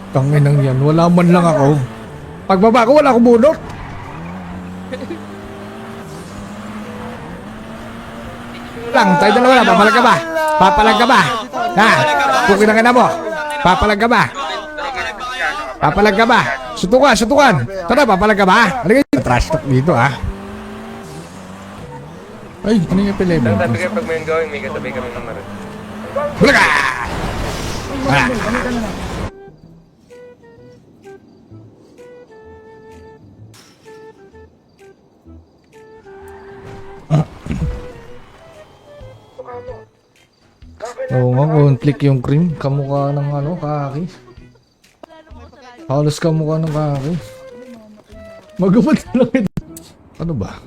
Tanginang yan, wala man lang ako. Pagbaba ko, wala akong bunot. Lang, tayo dalawa na, papalag ka ba? Papalag ka ba? Ha? Pukin ang ina mo. Papalag ka ba? Papalag ka ba? Sutukan, sutukan. Tara, papalag ka ba? Halika dito. Trash talk dito, ha? Ay, ano yung pala mo? Sabi kayo pag may gawin, may katabi kami ng marin. Bulaga! Wala. Oo nga, conflict yung cream. Kamukha ng ano, kaki. Halos kamukha ng kaki. Magupad lang ito. Ano ba?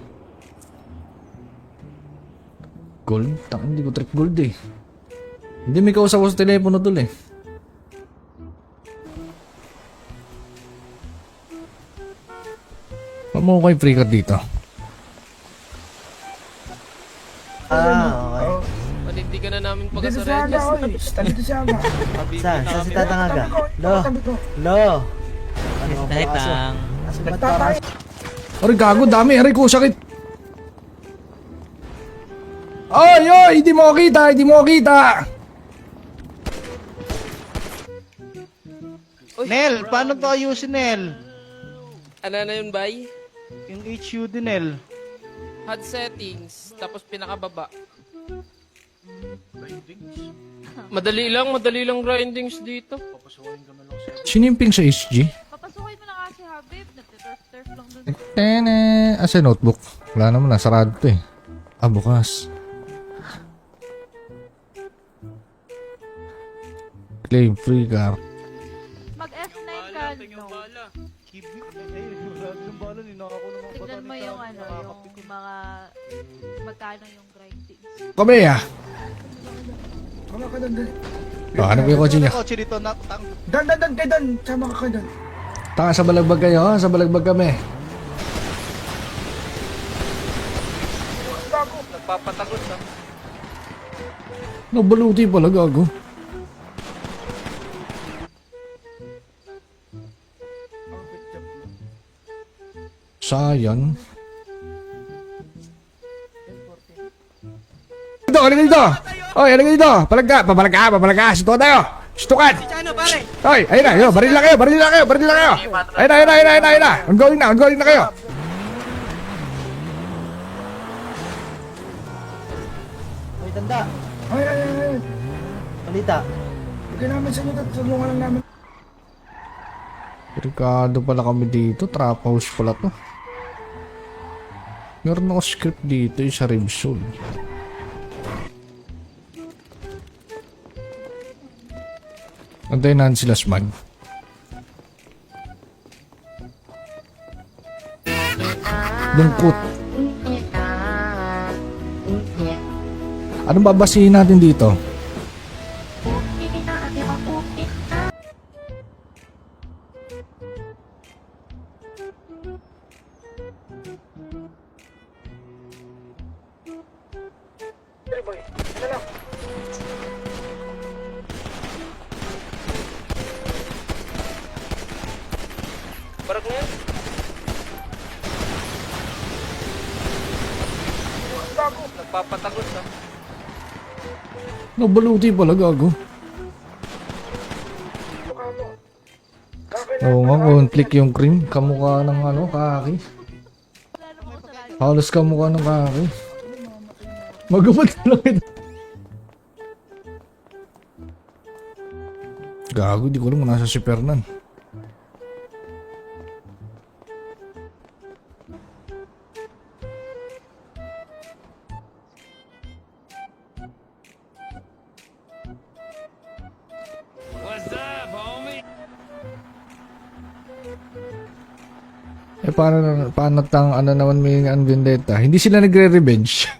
Gold? Hindi ko trip gold eh. Hindi may kausap ko sa telepono dul eh. Pamo ko yung free card dito. Okay. Hindi ka na namin Dito si pagkasarin. Aga, oy. Dito si Aga. Saan? Saan si Tatangaga? Lo? Lo? Ano ang kaso? Asan ba't parang... Aray gago, dami. Aray ko, sakit. Oy, oy! Hindi mo ko kita! Hindi mo ko kita! Nel, paano to ayusin, Nel? Ano na yun, bay? Yung HUD, Nel. HUD settings, tapos pinakababa. Madali lang grindings dito. Sinimping sa SG? Papasukin mo na kasi Habib, nagtiturf-turf lang dun. Tene. Sa notebook. Wala naman, nasarado to eh. Ah, bukas. Claim free car. Mag F9 ka, no. Tignan mo yung ano, yung mga magkano yung grindings. Kami ah. Sama ka doon, dali. Oh, ano ba yung kotse niya? Kotse dito, nakutang. Dan, kay Dan. Sama ka doon. Taka sa balagbag kayo ha? Sa balagbag kami. Nagpapatagod na. Nabaluti pala gago. Sayang. Dito, halika dito. Oy, halika dito. Papalag ka. Sutukan tayo. Sutukan. Oy, ayun na, ayun. Baril na kayo. Ayun na. Ongoing na kayo. Uy, tanda. Ay. Balita. Bigyan namin sa inyo, tulungan lang namin. Ricardo pala kami dito. Trap house pala to. Meron ako script dito yung sa Ribsol. Antayin natin sila smag. Lungkot. Anong babasihin natin dito? Barak na yan. Nagpapatagod na. Nabaluti pala gago. Oo nga, conflict yung cream. Kamukha ng ano, kaki. Halos kamukha ng kaki. Magupad lang ito. Gago, di ko alam kung nasa si Fernan. Eh paano tang ano naman may ang vendetta? Hindi sila nagre-revenge.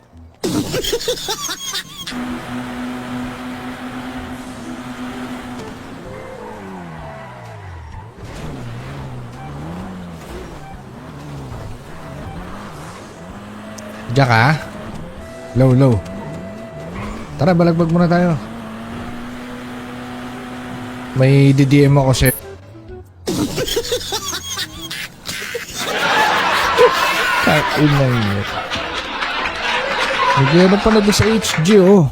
Diyan ka? Low. Tara, balagbag muna tayo. May DDM ako sa'yo. Kain na yun. Hindi na pala doon sa HG, oh.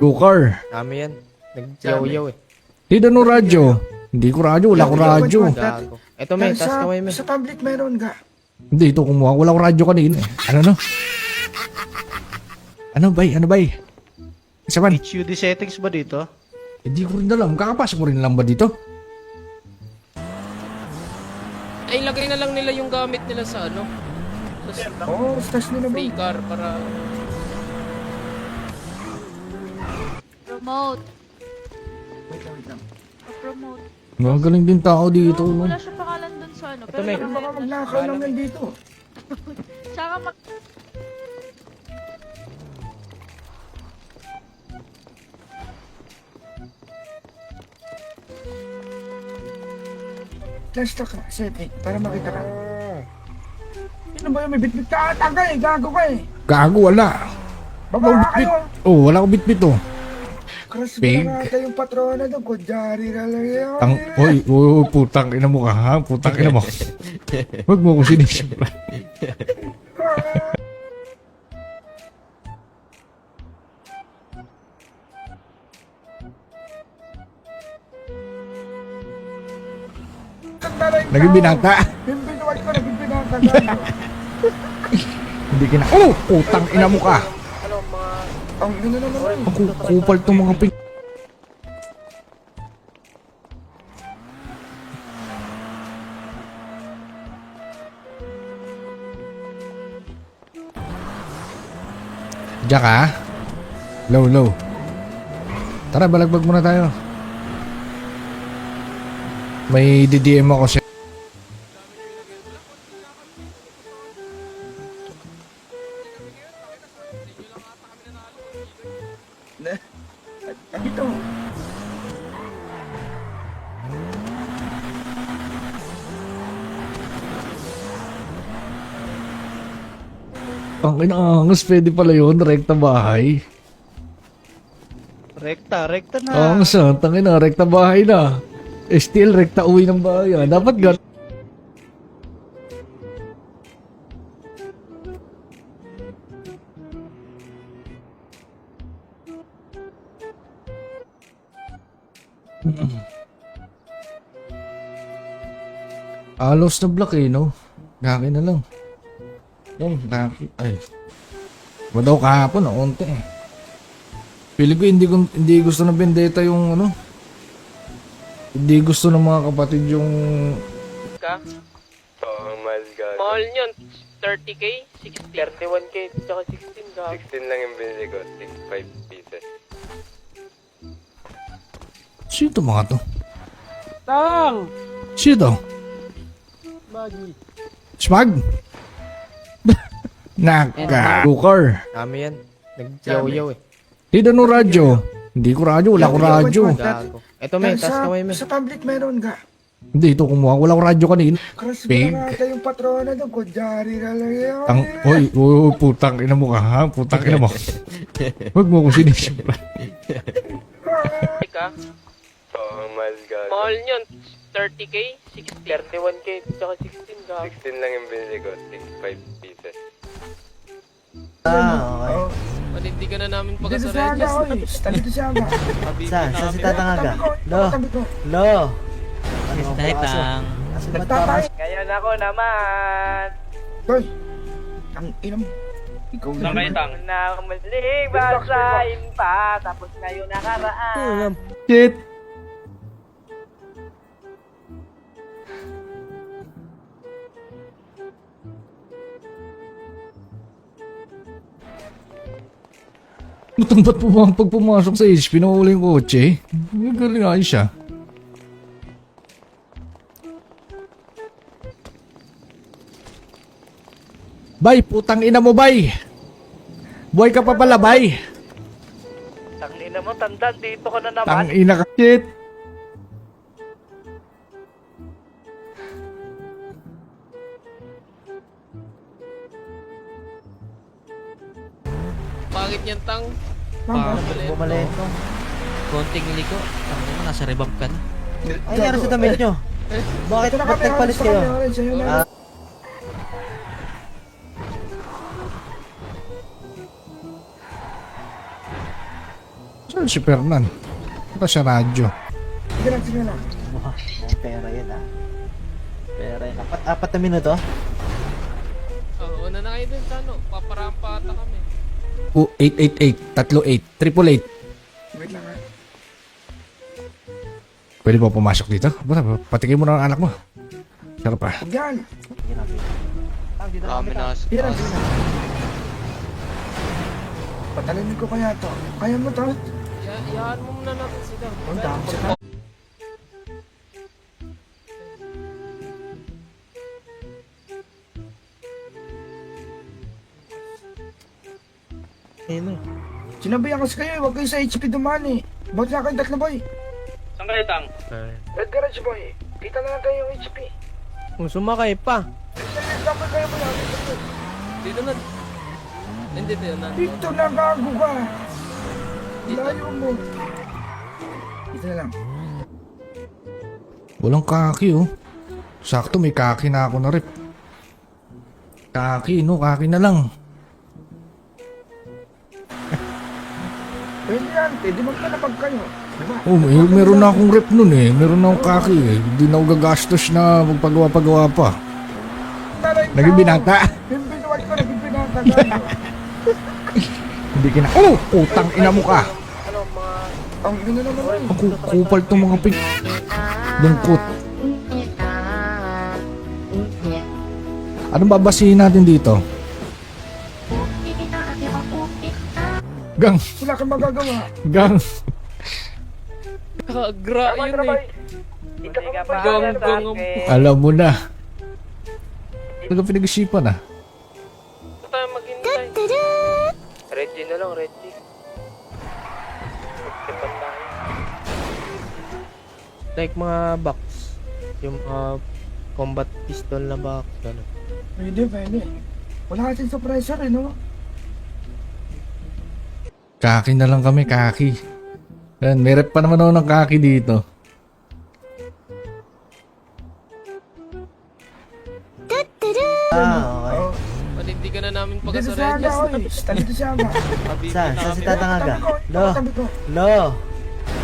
Lukar. Dami yan. Nagyaw-yaw eh. Hindi na no radyo. Hindi ko radyo, wala ko radyo. Gago. Eto may, taas kamay may. Sa public meron ka. Hindi, ito kumuha. Wala ko radyo kanina eh. Ano no? Ano bay? Ano bay? Isa man? HUD settings ba dito? Hindi ko rin alam. Kakapasok mo rin lang ba dito? Ay, lagay na lang nila yung gamit nila sa ano. Sa Oo, stash nila ba? free car para... Promote. Wait lang. Promote. Magaling din tao dito. No? Wala siya pangalan dun sa ano. Pero may- Pero baka magnakaw lang yan dito. Tsaka Flash ka, setting, para makita ka. Ano ba yung may bitbit ka? Tagay, gago ka eh. Gago, wala. Baba kayo. Oh, wala ko bitbit oh. Cross Big. mo na natin yung patrona doon. Kudyari na lang yun. Oy, putang ina mo ka ha? Putang ina mo. Huwag mo ko sinisipra. Naging binata. Yung binuwag ko, naging binata gago. Hindi kina... Oh! Putang ina mo ka. Ang ino naman. Ang kupal tong mga ping... Diyan ka? Low. Tara, balagbag muna tayo. May DDM ako siya. Dito. Ang inaangas, pwede pala yun. Rekta bahay. Rekta na. Ang santang ina, rekta bahay na. Still, rekta uwi ng bahay. Dapat gan... Alos na block eh, no? Gaki na lang. Yan, gaki. Ay. Madaw kahapon, onte eh. Pili ko hindi gusto ng vendetta yung ano. Hindi gusto ng mga kapatid yung... Ka? Oh, mahal gago. Mahal nyon. 30k? 60? 31k, tsaka 16 gago. 16 lang yung binili ko. 5 pieces. Sino to mga to? Tang! Sino to? Smag? Naka. Lukar. Dami yan. Nagyaw-yaw eh. Hindi na no radyo. Hindi ko radyo, wala ko radyo. Gago. Eto may, taas kamay may. Sa public meron ka. Hindi, ito kumuha. Wala ko radyo kanina. Cross mo Big. na natin yung patrona doon. Kudyari na lang yun. Oy, putang ina mo ka ha? Putang ina mo. Huwag mo ko sinisipra. Ka? Oh, mahal gago. Mahal nyon. 30k? 60? 31k, tsaka 16 gago. 16 lang yung binili ko. 5 pieces. Okay. Hindi ka na namin Dito siya pagkasaredyas. aga, oy. Dito siya aga. Saan si Tatang Aga? Lo, Tabi ko. lo. Ano ang kaso? Asan ba Nagtatay. Ngayon ako naman. Hoy. Ang ina mo. Ikaw na. Na muling basahin pa. Tapos ngayon nakaraan. Shit. Lutang ba't pag pumasok sa HP, nakawala yung kotse? Galing ayos siya. Bay, putang ina mo, bay! Buhay ka pa pala, bay! Tangina mo, tandaan. Dito ka na naman. Tang ina ka, shit! Pangit yan, Tang. Bumalento. Konting liko. Tangin mo, nasa rebab ka na. Ay, nangyari sa damit nyo. Bakit Ito na ba't kami, nagpalit orange na kayo? kami, orange. Ayun na. Ah, Saan si Fernan? Ito sa radyo. Sige lang, sige lang. Wow, pera yan ah. Pera yan. Apat na minuto? Oo, una na kayo dun sa ano. Paparampa ata kami. 888, 38, 888. Wait lang ha. Pwede ba pumasok dito? Patikin mo na ang anak mo. Sarap pa. Huwag yan. Sige lang. Dito na kami. Sige lang, sige lang. Patalinin ko kaya to. Kaya mo to? Iyahan mo muna natin sila. Ang dami siya. Sinabihan kasi kayo, huwag kayo sa HP dumani. Ba't na kayo tatlo boy? Saan kayo, Tang? Red Garage boy. Kita na lang kayo yung HP. Kung sumakay pa. Dapat kayo mo yan. Dito na. Hindi dito na. Dito na gago ka. Layo mo. Dito na lang. Walang kaki oh. Sakto may kaki na ako na rip. Kaki no, kaki na lang. Pwede yan. Pwede magpanapag kayo. Diba? Oh, meron na akong rep nun eh. Meron na akong kaki eh. Hindi na ako gagastos na magpagawa-pagawa pa. Naging binata. Yung binuwat ko, naging binata gago. Hindi kina... Oh! Utang ina mo ka! Ang ina naman rin. Ang kupal tong mga pig... Lungkot. Anong babasihin natin dito? Gang! Wala kang magagawa. Gang! Kagra yun eh. Gang. Alam mo na. Ano ka pinag-isipan ah? Ito tayo maghintay. Reggie na lang, Reggie. Magsipan tayo. Like mga box. Yung mga combat pistol na box. Gano'n. Pwede, pwede. Wala kasing suppressor eh, no? Kaki na lang kami, kaki. Yan, may rep pa naman ako ng kaki dito. Okay. Panindigan na namin pag Dito sa siya aga, Reggie. oy. Dito siya aga. Saan? Saan si Tatangaga? Lo! Tabi ko. Lo!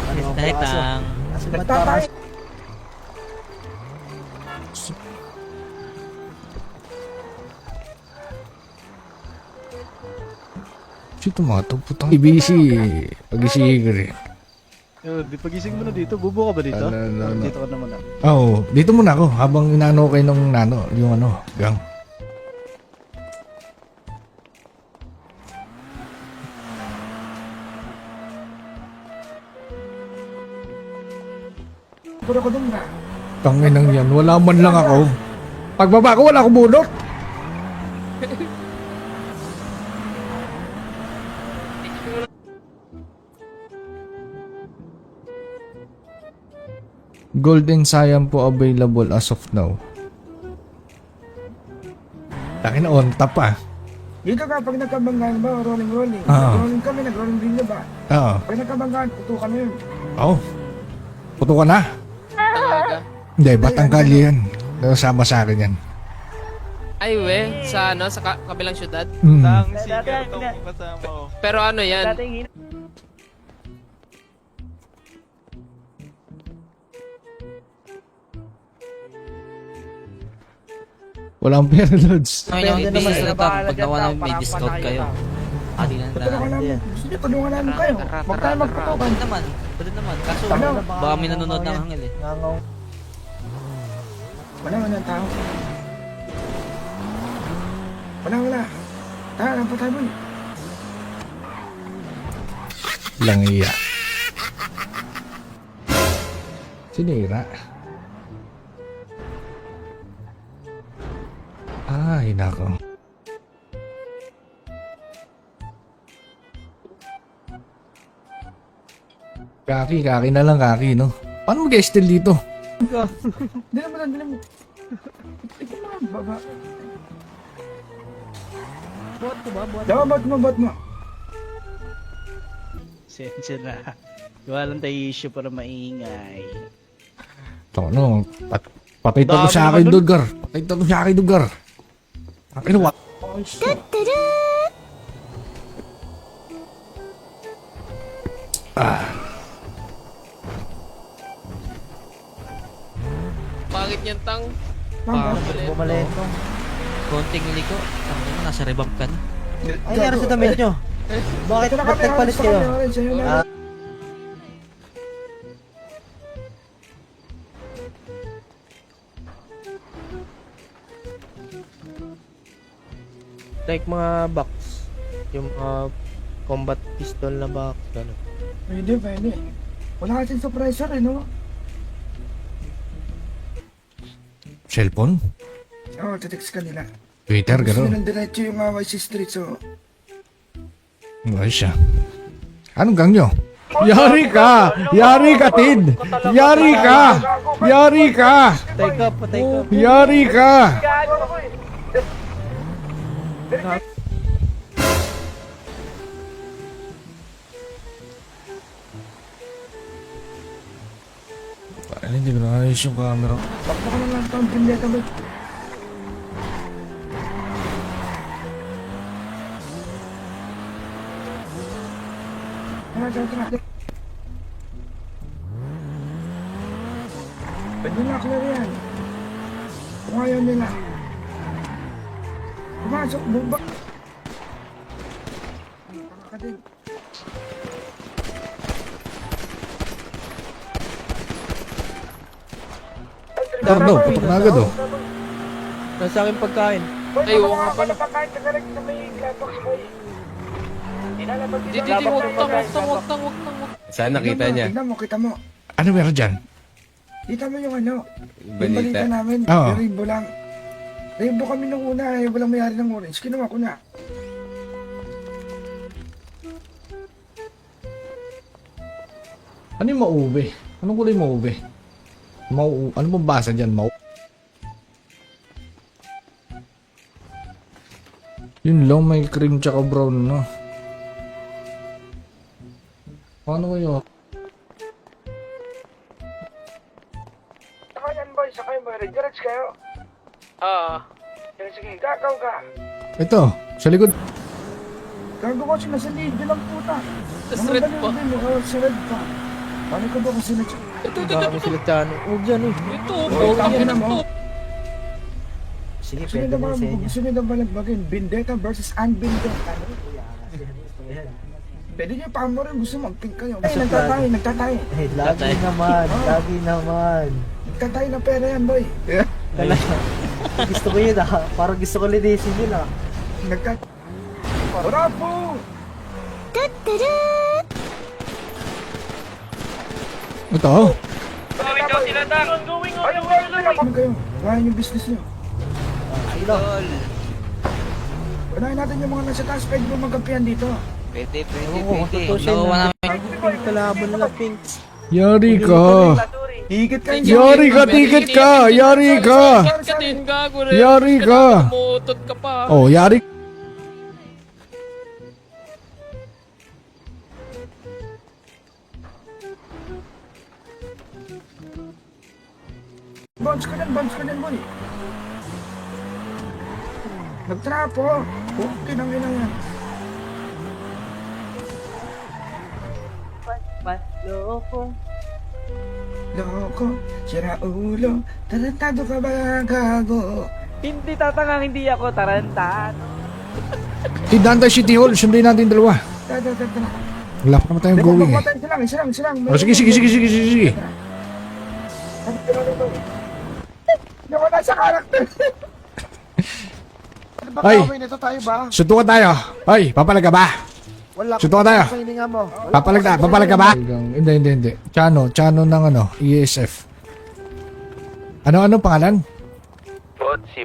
Ano ang Kahit kaso? ang... Asan ba Nagtatay. tayo? Sito mga to, putang ibisi. Pag-isigir eh. Di pagising mo na dito. Bubo ka ba dito? Ano. Dito ka naman ah. Oo, dito muna ako habang inaano kayo ng nano, yung ano, gang. Puro ko dun na. Tanginang yan, wala man lang ako. Pagbaba ko, wala akong bunot. Golden Cyan po available as of now. Takin na on top ah. Dito ka, pag nagkabanggaan ba, rolling. Ah. Rolling kami, nag-rolling din ba? Oo. Pag nagkabanggaan, puto kami yun. Oh. Puto ka na. Talaga. Hindi, batang kali yan. Sama sa akin yan. Ay we, sa ano, sa kabilang syudad. Mm. Pero ano yan? Walang pera, Lods. Ay, yung Depende business naman. na tao, pag nawa namin may discount kayo. Adi na Tulungan na. namin. Gusto niyo, tulungan namin kayo. Huwag tayo magputukan. Pwede naman. Kaso, Ano? baka may nanonood ng hangil eh. Ngangaw. Wala tao. Wala. Tara, lang pa tayo boy. Lang iya. Sinira. Ay, nako. Kaki na lang kaki, no? Paano mag-steal dito? Dila mo. Ito na, baba. Bot ko ba? Bot. Dawa, bot mo. Pasensya na. Walang tayo issue para maingay. Ito, ano, patay to sa akin, Dugar. Patay to sa akin, Dugar. Ang inuwa. Pangit niyan, Tang. Bumalento. Konting liko. Tangin mo, nasa revamp ka na. Ay, nangyari sa damit nyo. Bakit ba't nagpalit kayo? Ah, Like mga box. Yung mga combat pistol na box. Gano'n. Pwede. Wala kasing suppressor eh, no? Cellphone? Oo, text ka nila. Twitter, Gusto gano'n. nilang diretso yung YC Street, so... Ay siya. Anong gang nyo? Yari ka! Yari ka, Tid! Yari ka! Yari ka! Patay ka. Yari ka! Parang hindi ko naayos yung camera. Bakit ka na lang ito ang pindeta mo? Tara. Pwede na clear yan. Kung ayaw nila. Pumasok, bumba. Pakakating. Darno, putok na agad oh. Nasa akin pagkain. Ay, oo nga pala. Pagkain ka na sa may glass boy. Di, wag tang. Saan nakita niya? Kita mo. Ano meron dyan? Kita mo yung ano, yung balita Balita. namin, Oo. yung rainbow lang. Rainbow kami nung una eh, walang mayari ng orange. Kinuha ko na. Ano yung mauve? Anong kulay mauve? Ano bang basa dyan? Yun lang, may cream tsaka brown, no? Paano kayo? Saka yan boy, saka yung boy, redirect kayo. Sige, gagaw ka. Ito, sa likod. Gago ko siya nasa lead, bilang puta. Tas red pa. Sa red pa. Paano ka ba kasi nag... Ito. Baka sila Chano. Huwag dyan eh. Ito, Tangina mo. sige, Sunod pwede na sa inyo. na balagbagin. Vendetta versus unbendetta. Pwede niyo pa mo rin gusto mag-pink kayo. Ay, nagtatay. Eh, lagi naman. Nagtatay na pera yan, boy. Talaga. Gusto ko yun ah. Parang gusto ko linisin yun ah. Nagtatay. Bravo! Ito. Ano kayo? Gawin yung business niyo. Sino? Unahin natin yung mga nasa taas. Pwede mo magkampihan dito. Oo, tutusin Nakuha na. namin. Pink kalaban nila pink. Yari ka. Higit kayo. Yari ka, ticket ka. Yari ka. Ticket ka din, gago rin. Yari ka. Umutot ka pa. Oh, yari. Bounce ka din, boy. Nagtrapo. Okay nang ina yan. Loko, sira ulo, tarantado ka ba, gago? Hindi tatangang hindi ako tarantado. Tidanta City Hall, sundin natin dalawa. Tara. Wala pa naman tayong going eh. Isa lang. Oh, sige. Hindi ko nasa karakter. Ay, suntukan tayo. Ay, papalag ka ba? Suntukan tayo. Papalag ka ba? Hindi. Chano ng ano, ESF. Ano pangalan? Potsi.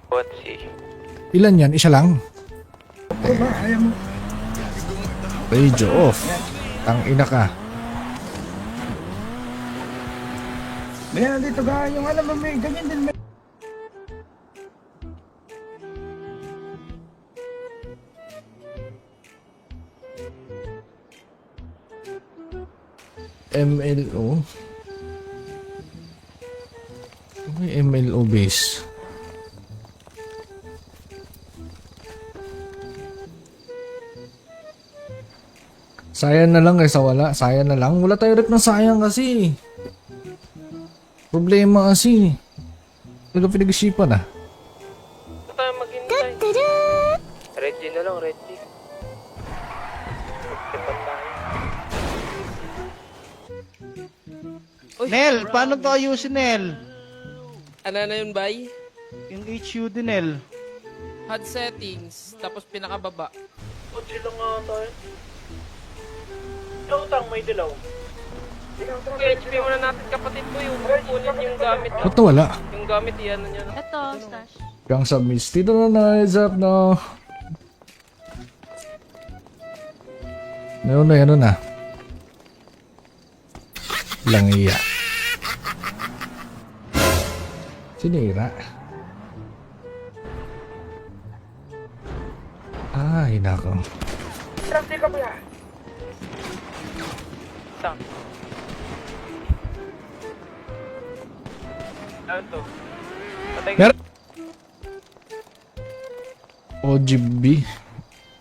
Ilan yan? Isa lang? Ito ba, ayaw mo. Radio off. Tang ina ka. Meron dito ga, yung alam mo may ganyan din. MLO. May MLO base. Sayang na lang kaysa wala. Sayang na lang. Wala tayo rep ng sayang kasi. Problema kasi. Talaga pinag-isipan ah. Ito tayo maghintay. Reggie na lang, Reggie. Magtipan tayo. Uy, Nel, paano to ayusin, Nel? ano na yun, bay? Yung HUD, Nel. HUD settings, tapos pinakababa. Kutsi lang nga tayo. Utang may dilaw. HP muna natin kapatid ko yung kunin yung gamit. Ba't nawala? Yung gamit, iyan na niya. Ito, stash. Yung sa Misty na nice up no. Ano na. Lang iya. Sinira. Ay, nako. Traffic ka ba yan? Tang. Ano to? Patay ka. Meron. OGB.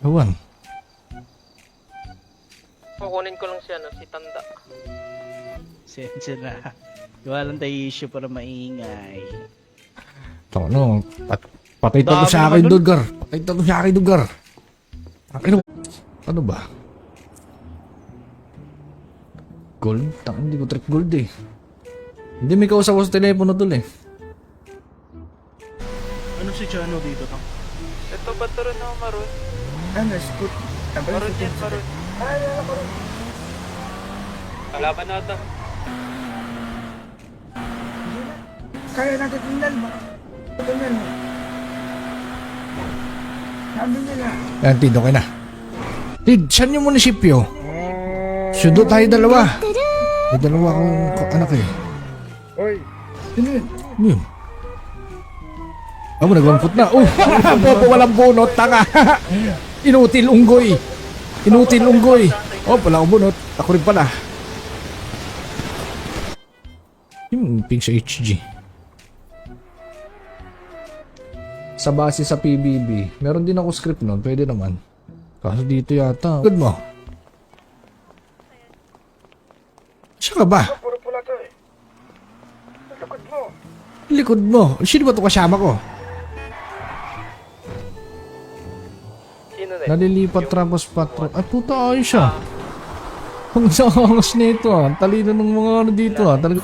Ewan. Kukunin ko lang siya, no, si Tanda. Sensya na. Gawa lang tayo issue para maingay. Ito, no. Patay to sa akin, Dugar. Patay to sa akin, Dugar. Ano ba? Gold? Hindi ko trip gold eh. Hindi may kausap ko sa telepono dul eh. Ano si Chano dito? Ito ba ito rin ako maroon? Ano, scoot. Maroon yan, maroon. Ay, maroon. Kalaban na ito. Kaya natin tingnan mo. Tingnan mo. Sabi nila. Ayan, Tid, okay na. Tid, saan yung munisipyo? Sudo tayo dalawa. May dalawa akong anak eh. Oy. Sino yun? Ano yun? Ako, nagwamput na. Oh, bobo, walang bunot, tanga. Inutil unggoy. Inutil unggoy. Oh, wala akong bunot. Ako rin pala. Yung ping sa HG. Sa base sa PBB, meron din ako script nun. Pwede naman. Kaso dito yata. Good mo. Siya ka ba? Puro pula to eh. Sa likod mo. Likod mo. Sino ba ito kasama ko? Sino na? Nalilipat tapos patro. Ay puta, ayos siya. Ang sangas nito ah. Talino ng mga ano dito ah. Talaga.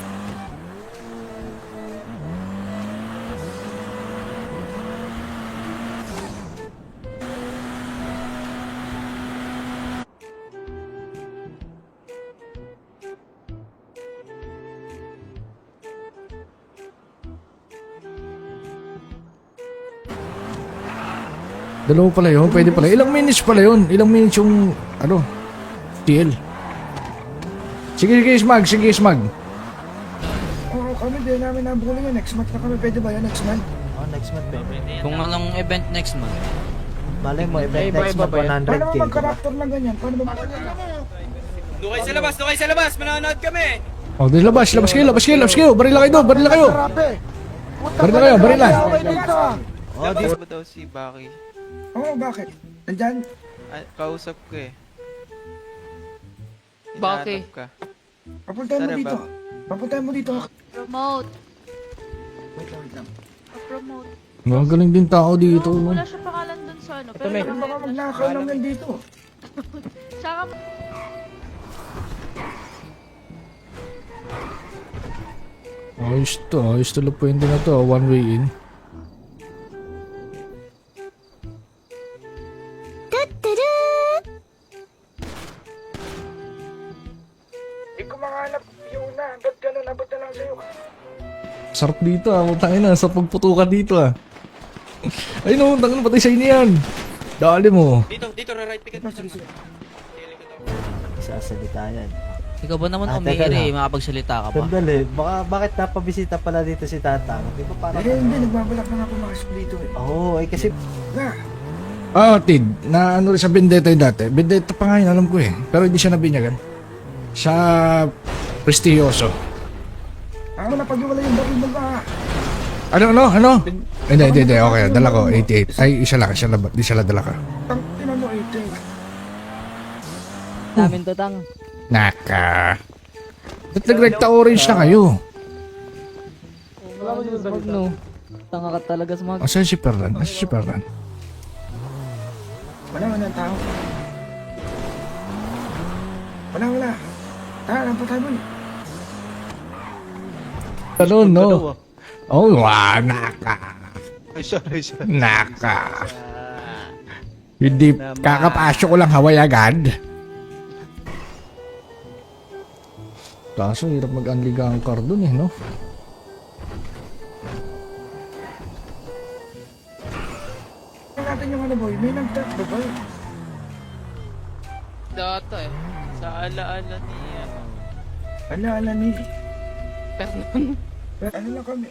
Dalawa pala yun, pwede pala. Ilang minutes pala yun? Ilang minutes yung, ano, TL. Sige, Smag. Sige, Smag. Oo, kami din namin nabuli yun. Next month na kami. Pwede ba yan? Next month? Oh, next month, babe. Kung anong event next month. Malay mo, event next month, Paano 100k. ba magka-raptor na ganyan? Paano ba Doon kayo sa labas, manonood kami! Oh, di labas kayo. Barila kayo. Barila. Oh, di ba daw si Baki? Oo, bakit? Nandyan? Kausap ko eh. Baki. Hinahanap ka. Papuntahin mo dito. Papuntahin mo dito. Promote. Wait lang. Promote. Magaling din tao dito. No? Wala siya pangalan dun sa ano. Pero Pero baka magnakaw lang yan dito. Saka Ayos to. Pwede na to. One way in. Hindi ko makahanap yung una. Ba't ganun? Abot na lang sa'yo. Sarap dito ah. Tangin na. Sa pagputukan dito ah. Ay no, tangin patay sa inyo yan. Dali mo. Dito, right picket. Sige. sasalita yan. Ikaw ba naman teka umiiri, lang. makapagsalita ka ba? Sandali, bakit napabisita pala dito si Tatang? Di ba parang... Hindi, nagbabalak na nga pumasok dito eh. Oo, ay kasi... Na, Tid, na ano rin sa Vendetta yung dati. Vendetta pa nga yun, alam ko eh. Pero hindi siya nabinyagan. Sa Prestiyoso. Ako na pag-iwala yung baril mo ba? Ano? Hindi. Okay, dala ko. 88. Ay, isa lang. Di sila dala ka. Tang, ina mo 88. Namin to, Tang. Naka. Ba't nag-recta orange na kayo? Wala ko dito sa no. Tanga ka talaga sa mga... Asan si Fernan? Wala ang tao. Wala. Tara, pa tayo. Ano, no? Oh, naka. Ay, sorry. Naka. Hindi, kakapasok ko lang haway agad. Kaso, hirap mag-unliga ang car dun no? Natin yung ano boy, may nag-tap ba boy? Data eh. Sa alaala ni Ala ni. Fernan. Pero ano lang kami?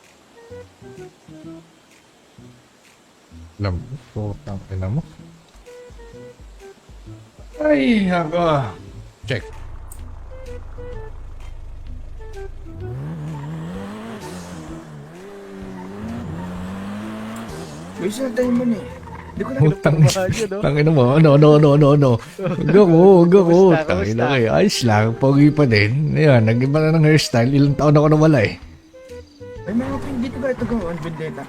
Alam mo, putang ina mo. Ay, ako. Check. May isa tayo mo ni. Hindi ko na Tangina mo. No. Huwag ako. Tangina kayo. Ayos lang. Pogi pa din. Ayan, nag-iba na ng hairstyle. Ilang taon ako nawala eh. May mga pin dito ka ito gawin, vendetta.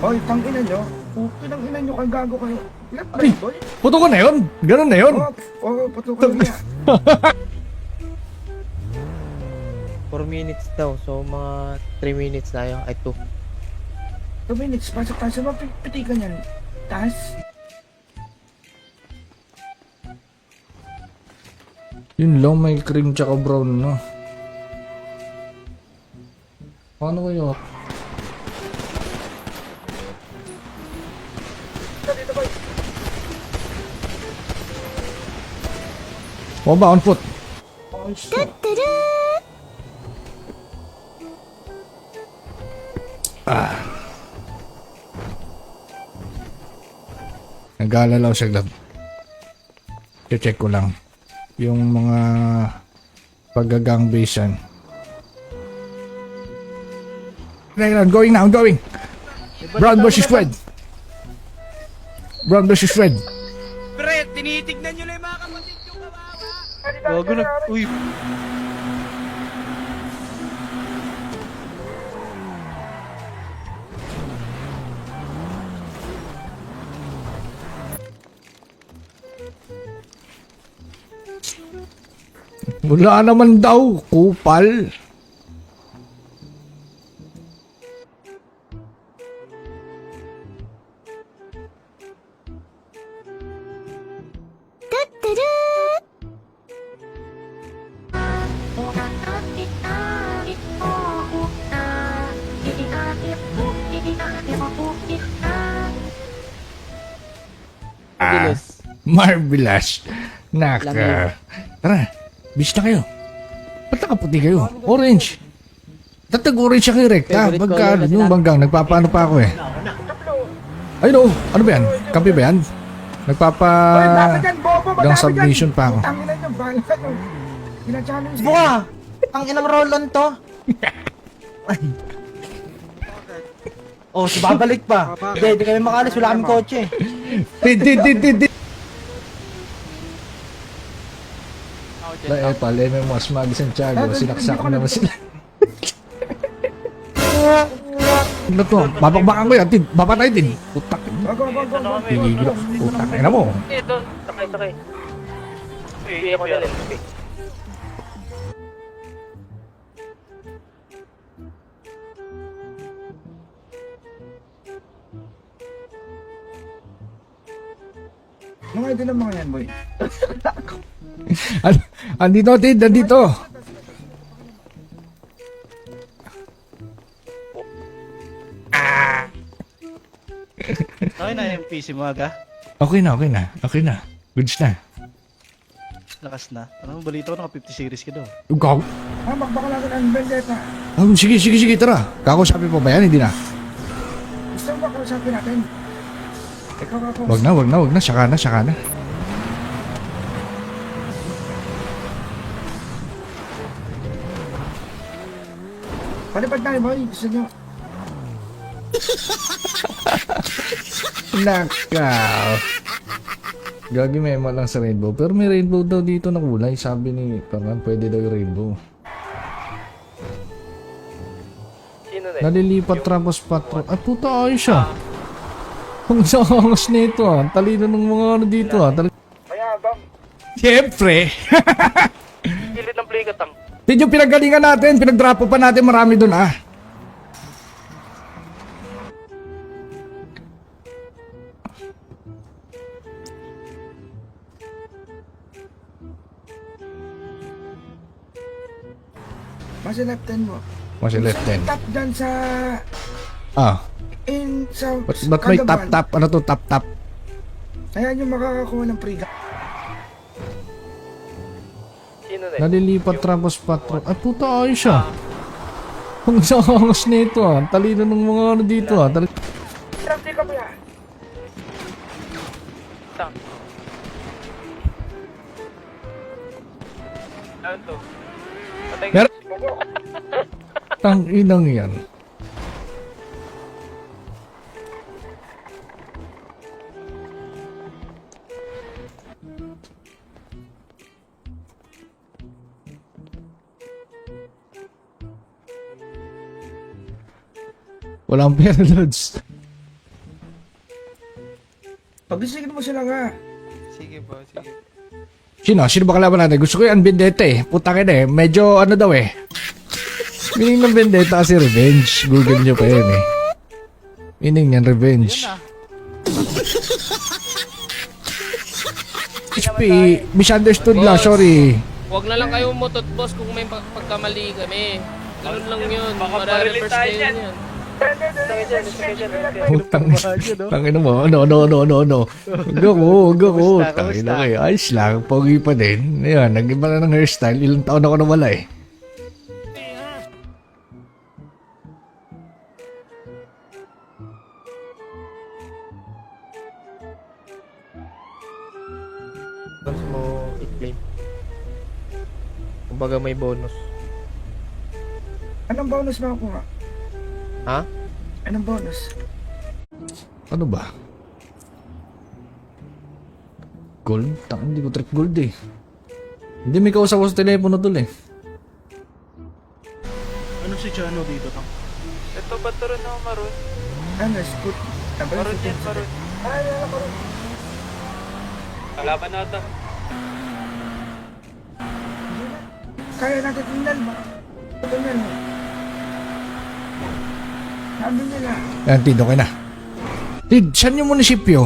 Hoy, tangina nyo. Pinang ina nyo kang gago kayo. Ilan ba yun, boy? Puto ko na yun. Ganun na yun. Oo, patukan niya. 4 minutes daw. So, mga 3 minutes na yun. Ay, 2. 2 minutes, pasok tayo sa mga pitikan yan. Taas. Yun lang, may cream tsaka brown, no? Paano kayo? O ba, on foot? Nag-aalala ko saglit. I-check ko lang yung mga paggagang basean. I'm going now, I'm going. Brown versus Fred. Pre, tinitignan nyo lang yung mga kapatid yung kawawa. Bago na. Uy, Wala naman daw, kupal. Marvelous. Naka. Tara, bis na kayo. Ba't nakaputi kayo? Orange. Tatag-orange siya kay Rekta. Favorite Pagka color na yung sila. banggang, nagpapaano pa ako eh. Ayun oh, ano ba yan? Kampi ba yan? Nagpapa... Hoy, dapat yan, bobo, gang madami submission yan. pa ako. Tangina nyo, bahala nyo. Gina-challenge. Buka! Ang inang Rolon to. Ay. Oh, si babalik pa. Hindi kami makalis. Wala kaming kotse. Tid. Eh, pala may mas Maggie Santiago. Sinaksak ko naman sila. Ano to? Babakbakan ko yan, Tid. Papatay, Tid. Putak. Go. Tigigil ako. Putak. Ina mo. Eh, doon. Sakay. Hindi ako dali. Okay. Mga idol ang mga yan, boy. Andito, Tid. Andito. okay na yung PC mo aga. Okay na. Goods na. Lakas na. Ano balita ko naka 50 series ka daw. Ikaw. Baka lang ang vendetta. Sige, tara. Kakausapin mo ba yan? Hindi na. Gusto mo ba kausapin natin? Ikaw ako. Wag na. Saka na. Palipad tayo, boy. Gusto nyo? Nakaw. Gagi memo lang sa rainbow. Pero may rainbow daw dito na kulay. Sabi ni Pangan, pwede daw yung rainbow. Sino na? Nalilipat Trampos Patrol. Ay, puta, ayos siya. Ang sangas nito ah. Talino ng mga ano dito ah. Mayabang. Siyempre. Gilid ng play katang. Din yung pinagalingan natin. Pinagdrapo pa natin marami dun ah. Mas left hand mo. Mas left hand. Tap dyan sa... Ah. Sa... Ba't may kagaban. tap-tap? Ano to tap-tap? Ayan yung makakakuha ng free gun. Sino na? Nalilipat Trampos Patrol. Ay, puta, ayos siya. Ang sangas nito ah. Talino ng mga ano dito ah. Traffic ka ba yan? Tang. Ano to? Patay ka. Mer- Tang inang yan. Walang pera, Lods. Pagisingin mo sila nga. Sige po, sige. Sino? Sino ba kalaban natin? Gusto ko yung Vendetta eh. Putang ina eh. Medyo ano daw eh. Meaning ng Vendetta kasi revenge. Google nyo pa yun eh. Meaning yan revenge. HP, misunderstood lang, sorry. Huwag na lang kayo mutot, boss, kung may pagkamali kami. Ganun lang yun. Baka Mare-reverse tayo kayo dyan. yan. Tangina mo, ano. Go. Tangina kayo, ayos lang, pogi pa din. Ayan, nag-iba na ng hairstyle, ilang taon ako nawala eh. Gusto mo i-claim. Kumbaga may bonus. Anong bonus makukuha? Ha? Anong bonus? Ano ba? Gold? Hindi ko trip gold eh. Hindi may kausap ko sa telepono dul eh. Ano si Chano dito, Tang? Ito ba ito rin ako maroon? Ano, scoot? Maroon yan, maroon. Ay, ano ko rin. Kalaban na ito. Kaya natin tingnan mo. Tingnan mo. Sabi nila. Ayan, Tid, okay na. Tid, saan yung munisipyo?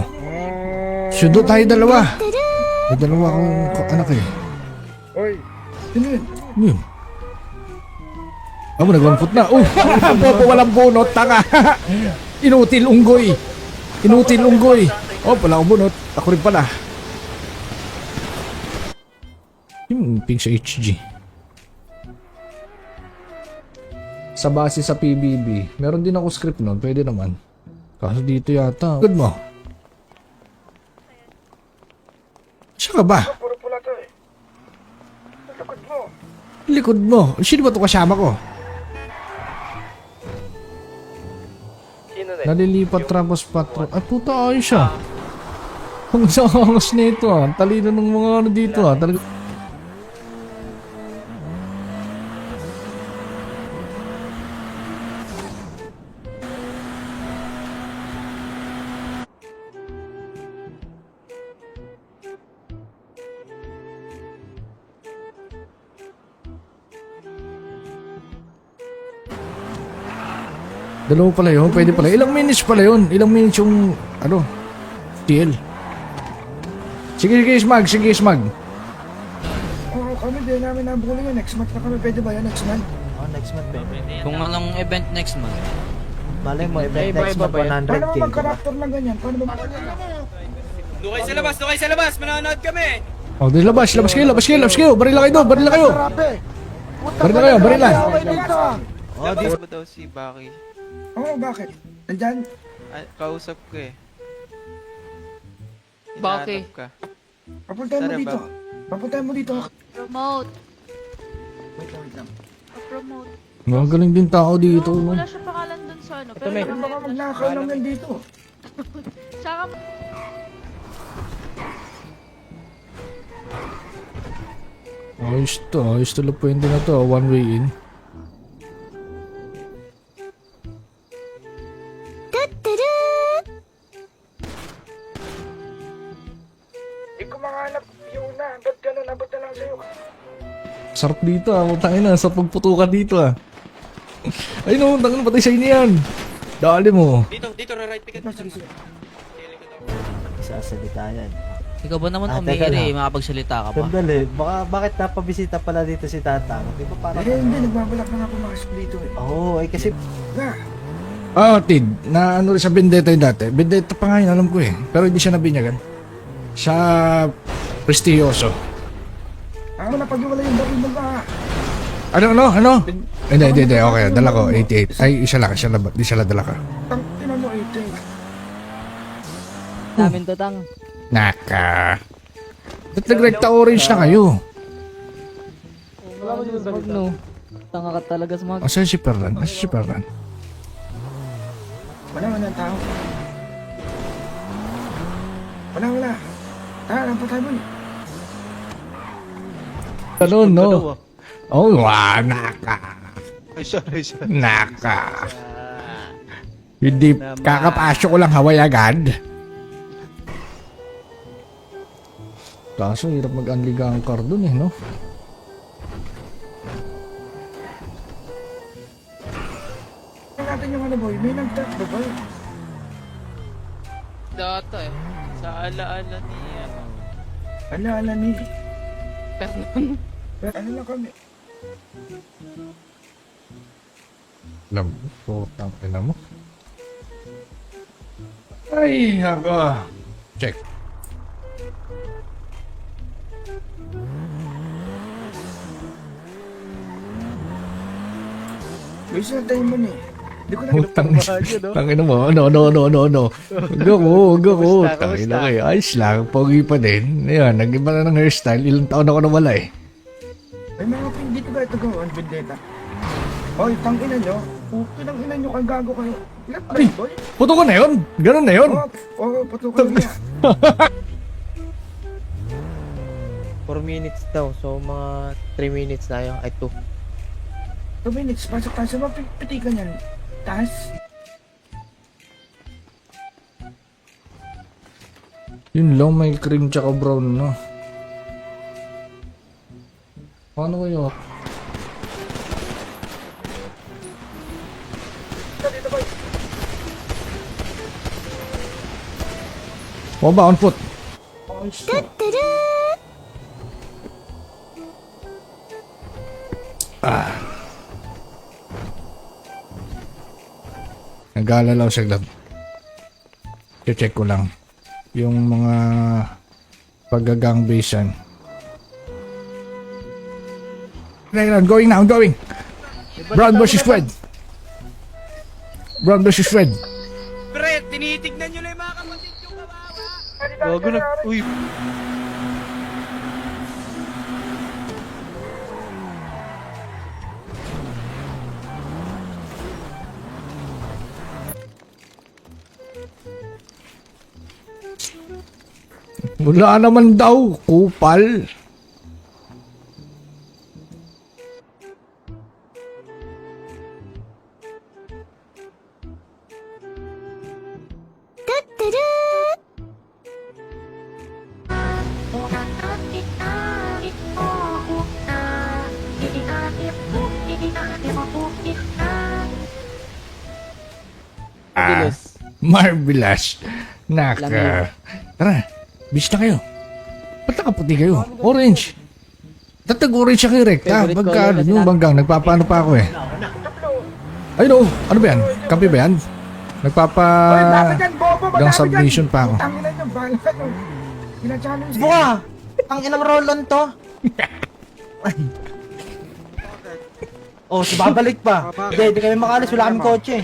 Sundo tayo dalawa. May dalawa akong anak eh. Oy. Sino yun? Ano yun? Amo, nag-1 na. Uy, bobo, walang bunot, tanga. Inutil unggoy. Oh, wala akong bunot. Ako rin pala. Yung ping sa HG. Sa base sa PBB, meron din ako script nun. Pwede naman. Kaso dito yata. Good mo. Siya ka ba? Puro pula to eh. Likod mo. Likod mo. Sino ba ito kasama ko? Sino na? Nalilipat Trampos Patrol. Ay, puta, ayos siya. Ang sangas nito ah. Talino ng mga ano dito ah. Talaga. Dalawa pala yun, pwede pala. Ilang minutes pala yun? Ilang minutes yung, ano, TL. Sige, smag. Oo, kami din namin nabuli yun. Next month na kami. Pwede ba yan next month? Oh, next month ba? Kung anong event next month. Malay mo, event Iba-iba next month, ba yan? 100k. Paano mo diba? mag-raptor lang ganyan? Paano ba Doon kayo sa labas, manonood kami! Oh, di labas kayo. Barila kayo. Barilan. Oh, di ba daw si Baki? Oo, bakit? Nandyan? Kausap ko eh. Baki. Hinahanap ka. Papuntahin mo Tara, dito. Papuntahin mo dito. Promote. Wait lang. Promote. Magaling din tao dito. No? Wala siya pangalan dun sa ano. Pero May- Baka magnakaw lang yan dito. Tsaka, Ayos to Lapuente na to. One way in. Hindi ko makahanap yung na. Ba't gano'n? Abot na lang sa'yo. Sarap dito ah. Utangin na. Sa pagputukan dito ah. Ay no, tangin patay sa inyo yan. Dali mo. Dito, right pick at Sige, sige. Isasalita yan. Ikaw ba naman Ah, teka umiri, lang. makapagsalita ka ba? Sandali, bakit napabisita pala dito si Tatang? Di ba parang... Hindi, nagbabalak na nga pumasok dito eh. Oo, ay kasi... Na, Tid, na ano rin sa Vendetta yung dati. Vendetta pa nga yun, alam ko eh. Pero hindi siya nabinyagan. Sa Prestigioso. ako na pag-iwala yung baril mo ba? Ano? Hindi. Okay, dala ko, 88. Ay, isa lang, di siya dala ka. Tang, tinan mo 88. Namin to, Tang. Naka. Ba't nag-recta orange na kayo? Wala mo dito sa no. Tanga ka talaga sa mga... Asa si Ferran? Wala ang tao. Wala. Tara, pa tayo boy. Ano, no? Oh, naka. Sorry. Naka. Hindi, kakapasok ko lang Hawaii agad. Kaso, hirap mag-unliga ang car dun eh, no? Tingnan natin yung ano boy, may nag-tap ba boy? Data eh. Sa alaala ni Ala ni. Fernan. Pero ano lang kami? Alam mo, putang ina mo. Ay, ako. Check. May isa tayo mo ni. Hindi ko na Tangina mo. No. Huwag ako. Tangina kayo. Ayos lang. Pogi pa din. Ayan, nag-iba na ng hairstyle. Ilang taon ako nawala eh. May mga ping dito ka ito gawin, Vendetta. Hoy, tangina nyo. Pinang ina nyo kang gago kayo. Ilan ba yun, boy? Puto ko na yun. Ganun na yun. Oo, patukan niya. 4 minutes daw. So, mga 3 minutes na yun. Ay, 2. 2 minutes, pasok tayo sa mga pitikan yan. Taas. Yun lang, may cream tsaka brown, no? Paano kayo? Dito, boy. O ba, on foot? Ayos to. Nag-aalala ko saglit. Check ko lang. Yung mga paggagang basean. I'm going now, I'm going. Brown versus Fred. Pre, tinitignan nyo lang yung mga kapatid yung kawawa. Gago na. Uy. Wala naman daw, kupal. Marvelous. Naka. Tara, bis na kayo. Ba't nakaputi kayo? Orange. Tatag-orange siya kay Rekta. Favorite Pagka color kasi yung banggang, nagpapaano pa ako eh. Ay no, ano ba yan? Kampi ba yan? Nagpapa... Hoy, dami dyan, bobo. Gang Madami submission dyan. pa ako. Tangina nyo, bahala nyo. Ina-challenge nyo. Buka! Ang inang rolon to. Oh, si babalik pa. Hindi kami makalis. Wala kaming kotse.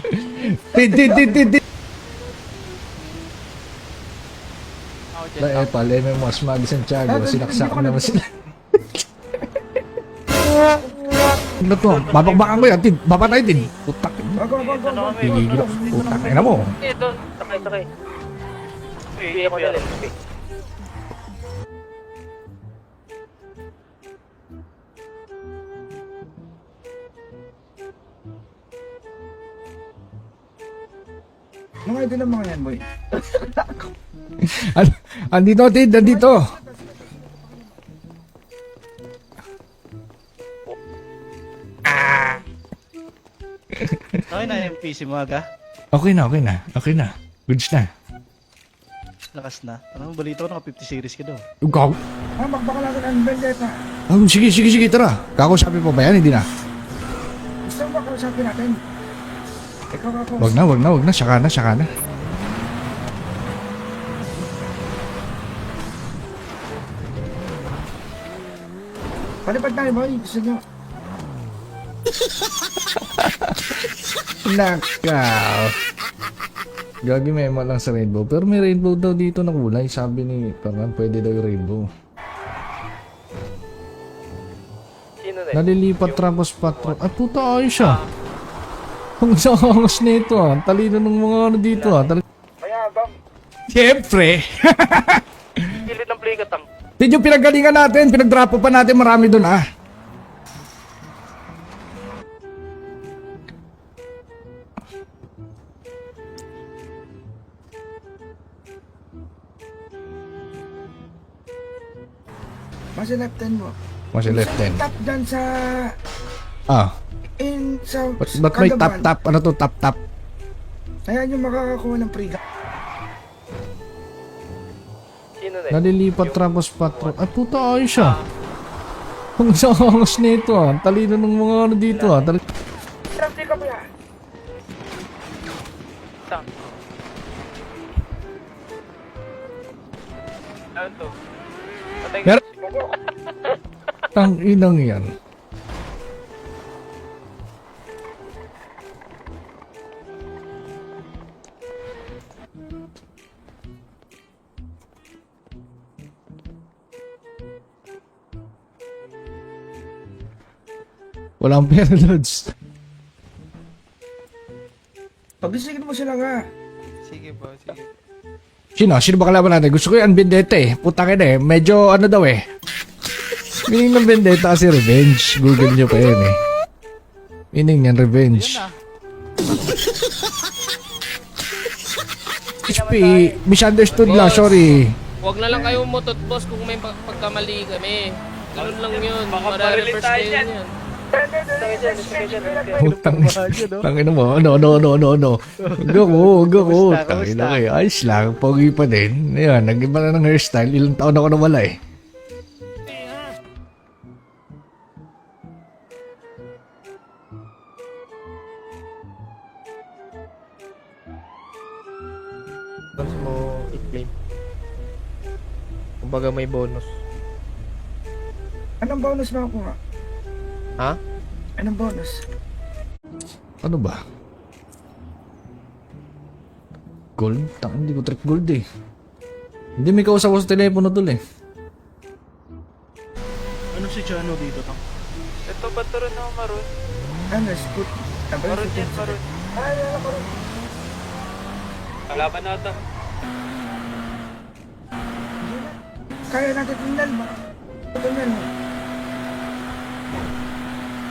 Di. Ay, pala may mas Maggie Santiago. Sinaksak naman sila. na to. Babakbakan ko yan, Tid. Babatay, Tid. Putak. Wag. Gigigil ako. Putak na mo. Ito, sakay. Hindi ako na rin. Mga ito ng mga yan, boy. Andito, Tid. Andito. Okay na yung PC mo aga. Okay na. Goods na. Lakas na. Ano balita ko naka 50 series ka daw. Ikaw? Magbakalagan ang vendetta. Sige, tara. Kakusapin mo ba yan? Hindi na. Gusto mo ba kausapin natin? Ikaw ako. Wag na. Saka na. Palipad tayo, boy. Gusto nyo. Nakaw. Gagi memo lang sa rainbow. Pero may rainbow daw dito na kulay. Sabi ni Parang pwede daw yung rainbow. Sino na? Nalilipat tapos patro. Ay puta, ayos siya. Ang sangas nito ah. Talino ng mga ano dito ah. Mayabang. Siyempre. Gilid ng play katang. Din yung pinagalingan natin. Pinagdrapo pa natin marami dun ah. Mas left hand mo. Mas left hand. Tap dyan sa... Ah. Sa... Ba't may kagaban. tap? Ano to tap? Ayan yung makakakuha ng free gun. Sino na? Nalilipat tapos patro. Ay puta, ayos siya. Ang sangas nito ah. Talino ng mga ano dito ah. Traffic ka ba yan? Ano to? Patay Mer- Tang inang yan. Walang pera, Lods. Pagisingin mo sila nga. Sige po, sige. Sino ba kalaban natin? Gusto ko yung Vendetta eh. Putangin eh. Medyo ano daw eh. Meaning ng Vendetta kasi revenge. Google nyo pa yun eh. Meaning yan, revenge. HP, misunderstood lang, sorry. Huwag na lang kayo mutot, boss, kung may pagkamali kami. Ganun lang yun. Baka Para barili reverse tayo kayo dyan. yan. Putang tangin mo. No. Go. Tangin na kayo. Ayos lang. Pogi pa din. Ayan, nag-iba na ng hairstyle. Ilang taon ako nawala eh. Once mo i-claim. Kumbaga may bonus. Anong bonus makukuha? Ha? Anong bonus? Ano ba? Gold? Hindi ko trip gold eh. Hindi may kausap ko sa telepono dul eh. Ano si Chano dito tang? Ito ba ito rin ako maroon? Ano, scoot? Maroon yan, maroon. Ay, wala ko rin. Kalaban na ito. Kaya natin tingnan ba? Ito yan.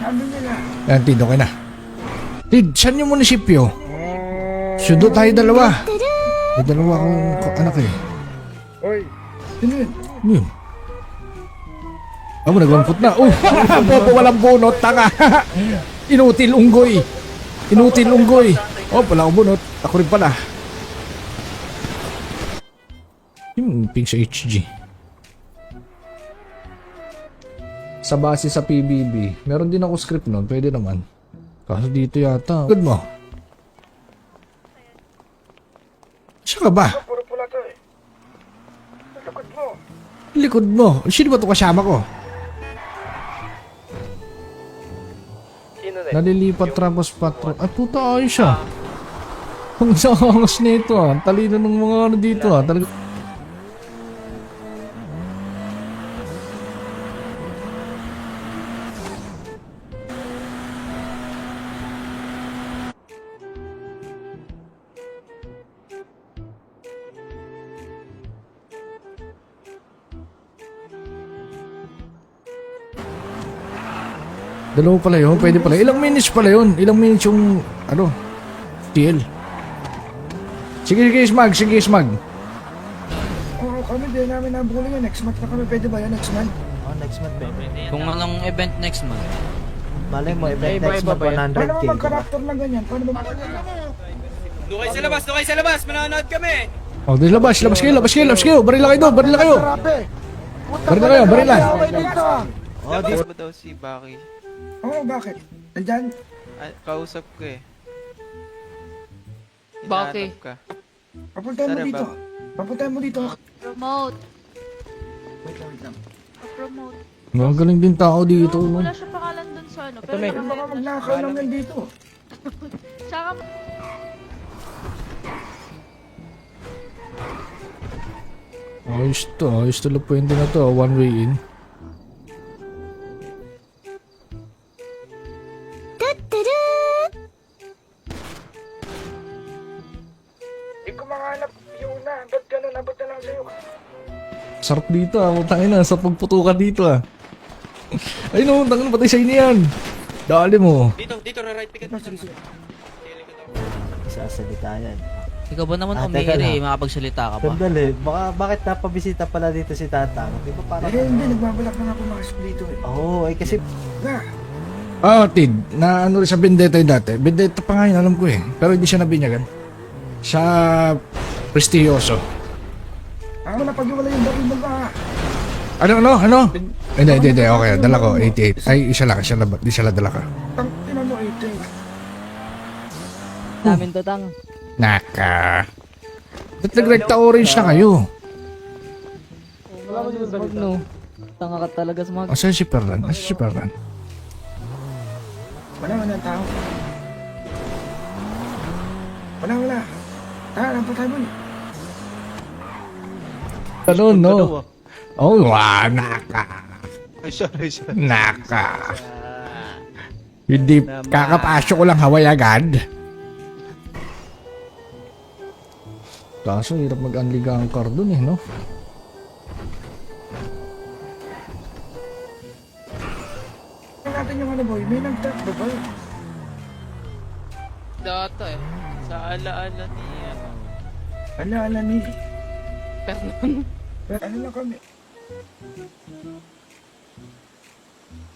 Sabi nila. Yan, Tid, okay na. Tid, saan yung munisipyo? Sundo tayo dalawa. May dalawa akong anak eh. Oy. Sino yun? Ano yun? Amo, nag-1 na. Uy, popo walang bunot, tanga. Inutil unggoy. Oh, pala akong bunot. Ako rin pala. Yung ping sa HG. Sa base sa PBB, meron din ako script nun, pwede naman. Kaso dito yata. Good mo. Siya ka ba? Puro pula to eh. Likod mo. Likod mo. Sino ba ito kasama ko? Sino na? Nalilipat tapos patro. Ay puta, ayos siya. Ang sangas nito ah. Talino ng mga ano dito ah. Talaga. Dalawa pala yun, pwede pala. Ilang minutes pala yun? Ilang minutes yung, ano, TL. Sige, smag. Oo, kami din namin nabuli yun. Next month na kami. Pwede ba yun? Next month? Oh, next month ba? Kung anong event next month. Malay mo, event Iba-iba next month, ba yan? 100k. Paano mo diba? mag-raptor ng ganyan? Paano ba? Doon kayo sa labas, manonood kami. Oh, di labas kayo. Barila kayo. Barilan. Oh, di ba daw si Baki? Oo, bakit? Nandyan? Kausap ko eh. Baki. Hinahanap ka. Papuntahin mo Tara, dito. Papuntahin mo dito. Promote. Wait lang. Promote. Magaling din tao dito. Oo, No? wala siya pangalan dun sa ano. Pero may- Ano baka magnakaw lang yan dito? Tsaka, Ayos to. Pwede na to. One way in. Hindi ko makahanap yung una. Ba't ganun? Abot na lang sa'yo. Sarap dito ah. Tangin na. Sa pagputukan dito ah. Ay no, tangin patay sa inyo yan. Dali mo. Dito, right pick it. sasalita yan. Ikaw ba naman Teka umiri, lang. makapagsalita ka pa? Sandali, bakit napabisita pala dito si Tatang? Di ba parang... Hindi. Nagbabalak na nga pumasok dito eh. Oo, ay kasi... Na. Tid, na ano rin sa Vendetta yung dati. Vendetta pa nga yun, alam ko eh. Pero hindi siya nabinyagan. Sa Prestigioso. Ako napag-iwala yung baril mo ba? Ano? Hindi. Okay, dala ko, 88. Ay, isa lang, di siya dala ka. Tang, tinan mo 88. Namin to, Tang. Naka. Ba't nag-recta orange na kayo? Wala mo dito sa no. Tanga ka talaga sa mga... Asan si Fernan? Wala tao. Wala. Tara, patay mo. Ano, no? Oh, naka. Sorry. Naka. Hindi, kakapasok ko lang haway agad. Kaso, hirap mag-unliga ang car dun eh, no? Natin yung ano boy, may nag-tap ba boy? Data eh. Sa alaala ni Ala ni. Fernan. Ano lang kami?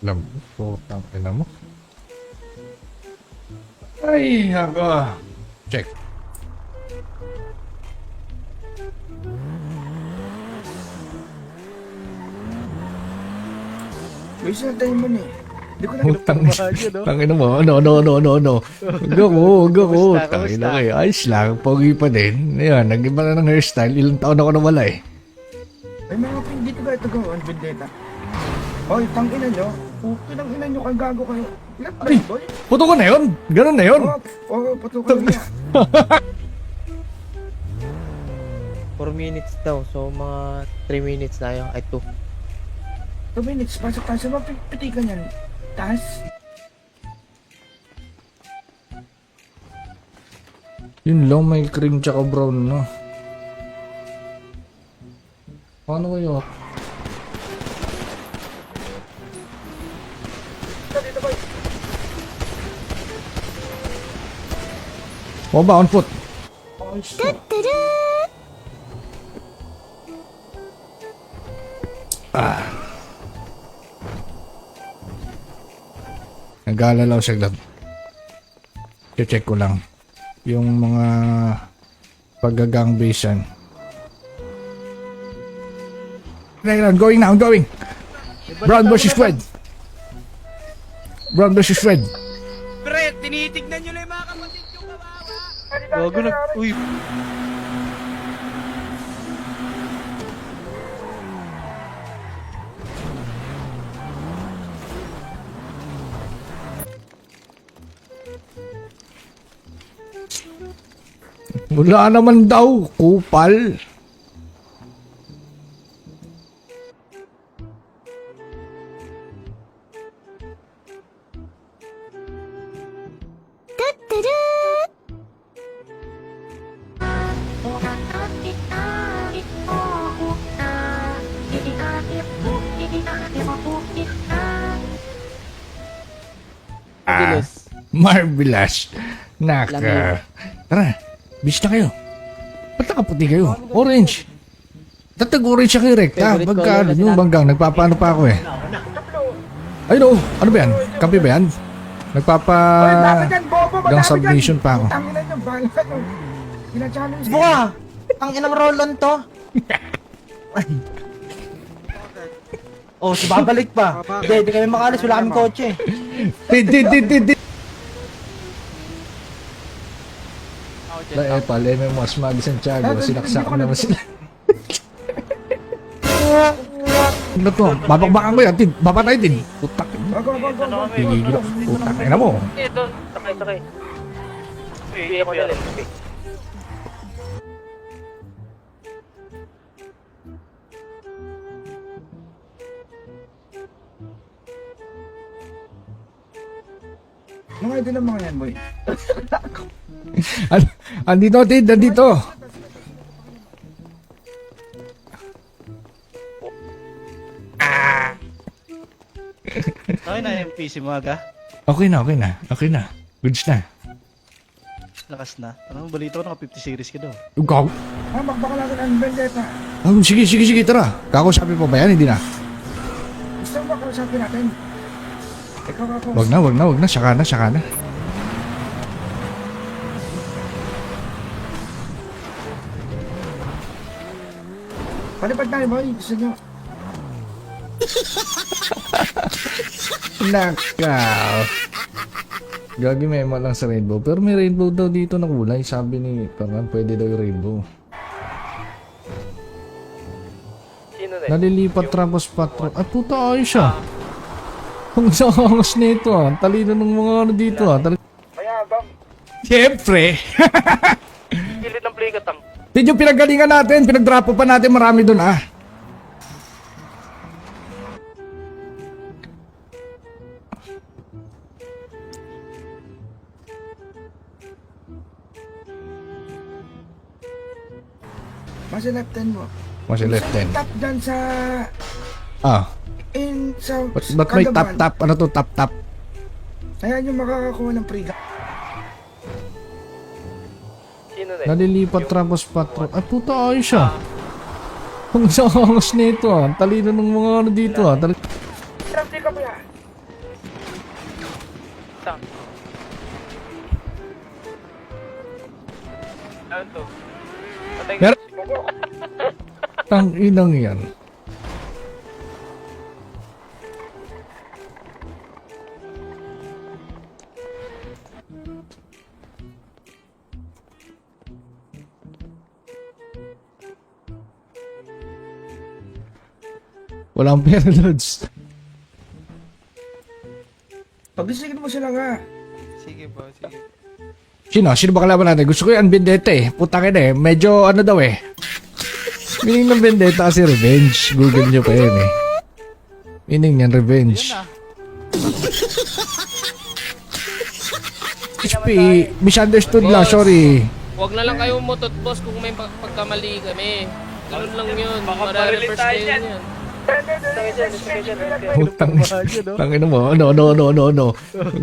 Alam ko, tangina mo. Ay, ako. Check. Waste na time mo ni. Hindi ko na Tangina mo. No. Go. Tangina kayo. Ayos lang. Pogi pa din. Ayan, nag-iba na ng hairstyle. Ilang taon ako nawala eh. May mga ping dito ba ito gawin, Vendetta? Hoy, tangina nyo. Pinang ina nyo, kang gago kayo. Ilan ba yun, boy? Puto ko na yun. Ganun na yun. Oo, patukan niya. 4 minutes daw. So, mga 3 minutes na yun. Ay, 2. 2 minutes, pasok tayo sa mga pitikan yan. Taas. Yun lang, may cream tsaka brown, no? Paano kayo? Dito boy. O ba, on foot? Ayos to. Nag-aalala ko saglit. Check ko lang. Yung mga paggagang basean. I'm going. Brown versus red. Pre, tinitignan nyo lang yung mga kapatid yung kawawa. Gago na. Uy. Wala naman daw, kupal. Marvelous. Naka. Tara, bis na kayo. Ba't nakaputi kayo? Orange. Tatag-orange siya kay Rekta. Favorite Pagka, color na yung banggang, nagpapaano pa ako eh. Ayun oh, ano ba yan? Kape ba yan? Nagpapa... Oy, dapat yan, bobo, gang madami submission yan. pa ako. Tangina nyo, bahala nyo. Ina-challenge Buka! Ang inang rolon to. Oh, si babalik pa. Hindi kami makalis. Wala kaming kotse. Tid. La Epal, MMOS, Magi Santiago, sinaksak naman sila. Ano to? Babakbakan ko yan, Tid. Babatay, Tid. Putak. Tigigil ako. Putak. Ayun na mo. Ito, sakay. Uy, ako na rin. Okay. Mga idol ng mga yan, boy. Andito, Tid. Andito. Okay na yung PC mo aga. Okay na. Goods na. Lakas na. Ano balita ko naka 50 series ka daw. Ikaw? Baka lang ang vendetta. Oh, sige, tara. Kakausapin mo ba yan? Hindi na. Gusto mo ba kausapin natin? Ikaw ako. Wag na. Saka na. Palipad tayo, boy. Gusto nyo. Nakaw. Gagi memo lang sa rainbow. Pero may rainbow daw dito na kulay. Sabi ni Pangan, pwede daw yung rainbow. Sino na? Nalilipat tapos patro. Ay puta, ayos siya. Ang sangas nito ah. Talino ng mga ano dito ah. Mayabang. Siyempre. Gilid ng play katang. Hindi yung pinagalingan natin. Pinagdrapo pa natin marami dun ah. Masa left hand mo. Mas left hand. Tap dyan sa... Ah. Sa... Ba't may tap? Ano to tap? Ayan yung makakakuha ng free gun. Sino na? Nalilipat tapos patro. Ay puta, ayos siya. Ang sangas nito ah. Talino ng mga ano dito ah. Traffic ka ba yan? Ano to? Patay Mer Tang inang yan. Walang pera, Lods. Pagisingin mo sila nga. Sige po, sige. Sino ba kalaban natin? Gusto ko yung Vendetta eh. Putangin eh. Medyo ano daw eh. Meaning ng Vendetta kasi revenge. Google nyo pa yun eh. Meaning yan, revenge. HP, misunderstood lang, sorry. Huwag na lang kayo mutot, boss, kung may pagkamali kami. Ganun lang yun. Baka Para parilin reverse tayo kayo dyan. yan. Putang tangin mo. No.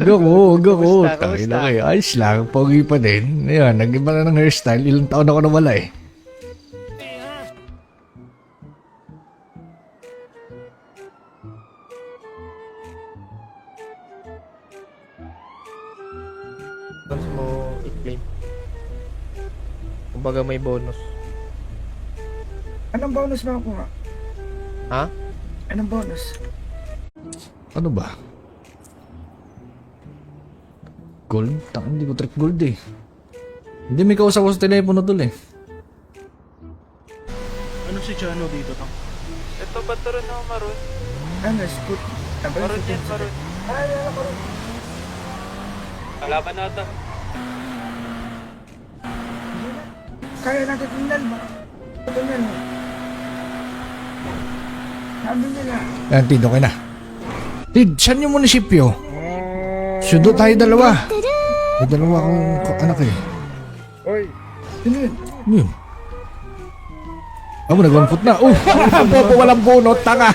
Go. Tangin na kayo. Ayos lang. Pogi pa din. Ayan, nag-iba na ng hairstyle. Ilang taon ako nawala eh. Tapos mo i-claim. Kumbaga may bonus. Anong bonus makukuha? Ha? Anong bonus? Ano ba? Gold? Hindi ko trick gold eh. Hindi may kausap ko sa telepono dul eh. Ano si Chano dito tang? Ito ba ito rin ako maroon? Ano, scoot? Maroon yan, maroon. Ay, maroon. Kalaban na ito. Kaya natin tingnan mo. Ito yan. Sabi nila. Ayan, Tid, okay na. Tid, saan yung munisipyo? Sundo tayo dalawa. May dalawa akong anak eh. Oy, sino yun? Ano yun? Ako, nag-1 na. Popo, walang bunot, tanga.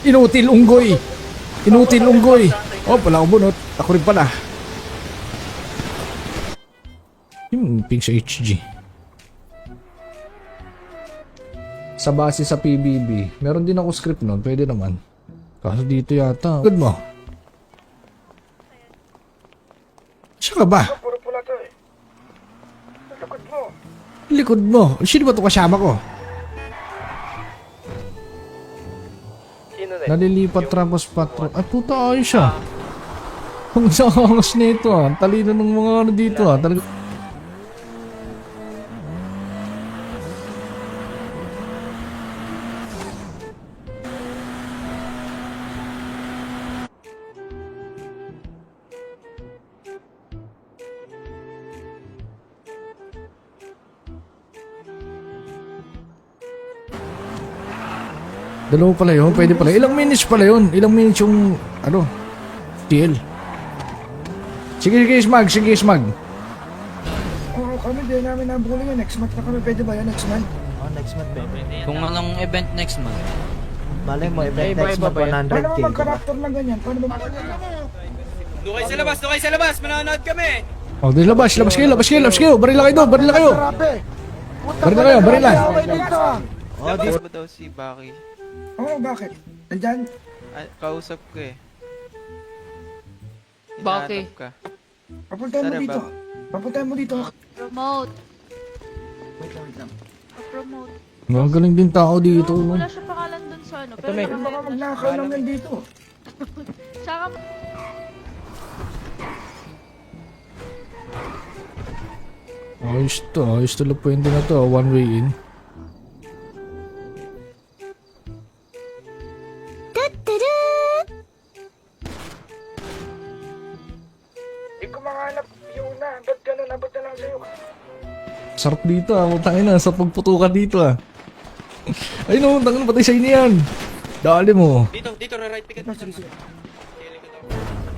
Inutil unggoy. Oh, wala akong bunot. Ako rin pala. Yung ping sa HG. Sa base sa PBB, meron din ako script nun, pwede naman. Kaso dito yata. Good mo. Siya ka ba? Puro pula to eh. Likod mo. Likod mo. Sino ba ito kasama ko? Sino na? Nalilipat Trampos Patrol. Ay puta, ayos siya. Ang sangas nito ah. Talino ng mga ano dito ah. Talaga. Dalawa pala yun, pwede pala. Ilang minutes pala yun? Ilang minutes yung, ano, TL. Sige, Smag. Sige, Smag. Oo, kami din namin nabulong yun. Next month na kami. Pwede ba yan next month? Oh, next month, babe. Kung anong event next month. Malay mo, event Iba, next iba month, ba yan? 100k. Paano mo diba? mag-character na ganyan? Paano mo Doon kayo sa labas, manonood kami. Oh, di labas kayo. Barila kayo. Barila. Oh, di Mo daw si Baki. Oo, bakit? Nandyan? Kausap ko eh. Baki. Hinahanap ka. Papuntahin mo Tara, dito. Bob. Papuntahin mo dito. Promote. Wait lang. Promote. Ang galing din tao dito. No? Wala siya pangalan dun sa ano. Pero may- Baka magnakaw lang yan dito. Tsaka Ayos to lang pwede na to. One way in. Hindi ko makahanap yung na. Ba't ganun? Abot na lang sa'yo. Sarap dito ah. Mutangin na. Sa pagputukan dito ah. Ay no, tangin patay sa inyo yan. Dali mo. Dito, right picket.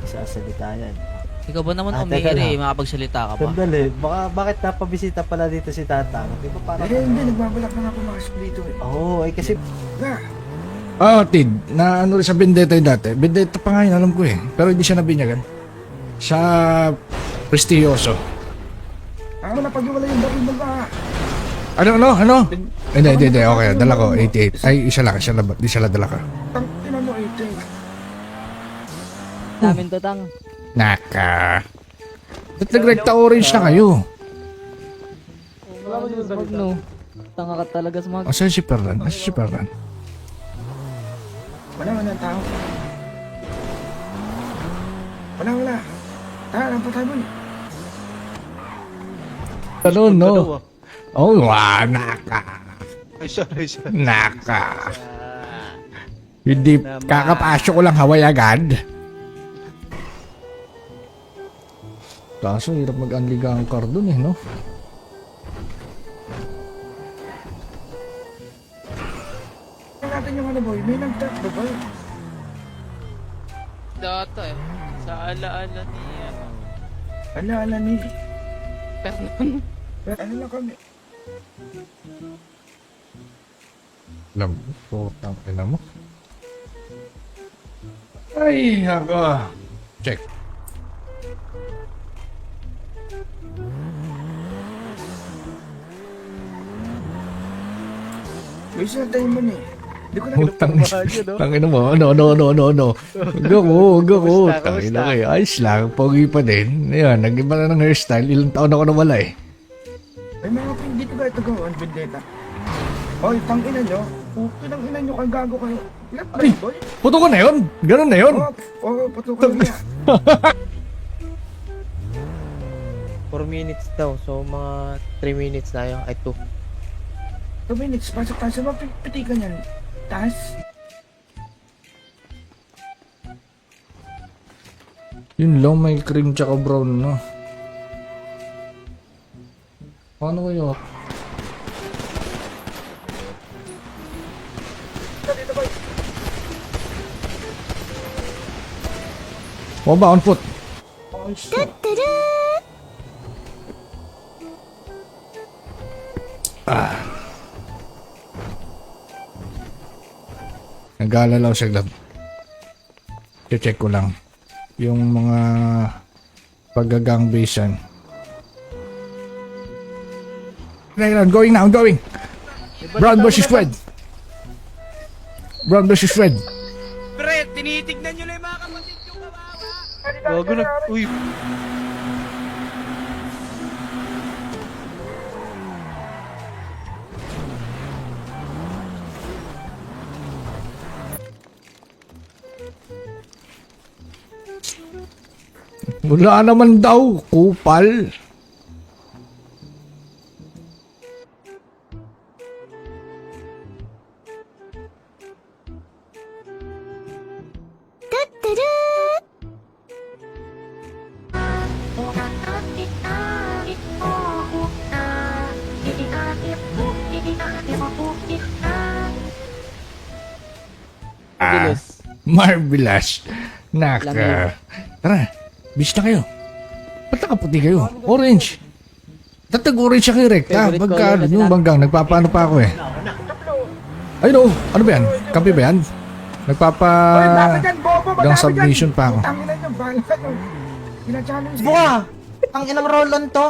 sasalita yan. Ikaw ba naman teka umiiri, lang. makapagsalita ka ba? Sandali, bakit napabisita pala dito si Tatang? Di ba parang... Hindi. Nagbabalak na ako makasok dito eh. Oo, eh kasi... Na. Ah, Tid. Na ano rin sa Vendetta yung dati. Vendetta pa nga yun, alam ko eh. Pero hindi siya nabinyagan. Sa Prestigioso. Ako na pag-iwala yung baril mo ba? Ano? Hindi. Okay, dala ko. 88. Ay, isa lang. Di siya lang dala ka. Tangina mo 18. Namin to, Tang. Naka. Ba't nag-recta orange na kayo? Wag no. Tanga ka talaga sa mga... Asan si Ferran? Wala tao. Wala. Tara, lampa tayo mo. Ano, no? Oh, naka. Ay, sorry. Naka. Hindi, kakapasok ko lang haway agad. Kaso, hirap mag-unliga ang car dun eh, no? Tingnan natin yung ano boy. May nag-tap ba boy? Data eh. Sa alaala ni ano. Ala ni. Fernan. Ano lang kami? Alam ko, tangina mo. Ay, ako. Check. May isa tayo mo ni. Hindi ko na Tangina mo. No. Huwag ako. Tangina kayo. Ayos lang. Pogi pa din. Ayan, nag-iba na ng hairstyle. Ilang taon ako nawala eh. May mga ping dito ba ito gawin? Vendetta. Hoy, tangina nyo. Putang ina nyo kang gago kayo. Ilan pa rin boy? Puto ko na yun. Ganun na yun. Oo, patukan niya. 4 minutes daw. So, mga 3 minutes tayo. Ay, 2. 2 minutes, pasok tayo sa mga pitikan yan. Taas. Yun lang, may cream tsaka brown no. Paano kayo? Dito boy. Ba on foot? Nag-aalala ko saglit. Check ko lang. Yung mga paggagang basean. I'm going now, I'm going. Brown versus red. Brown versus red. Pre, tinitignan nyo lang yung mga kapatid nyo kawawa. Gago na. Uy. Wala naman daw, kupal. Bilis. Marvelous. Naka. Tara, bis na kayo. Ba't nakaputi kayo? Orange. Tatag-orange siya kay Rekta. Favorite Pagka, color na yung sila. banggang, nagpapaano pa ako eh. Ayun oh, ano ba yan? Kampi ba yan? Nagpapa... Oy, lapit yan, bobo. Gang Malapit submission yan. pa ako. Tanginan nyo, bahala nyo. Pina-challenge Buka! Ang inang Rolon to.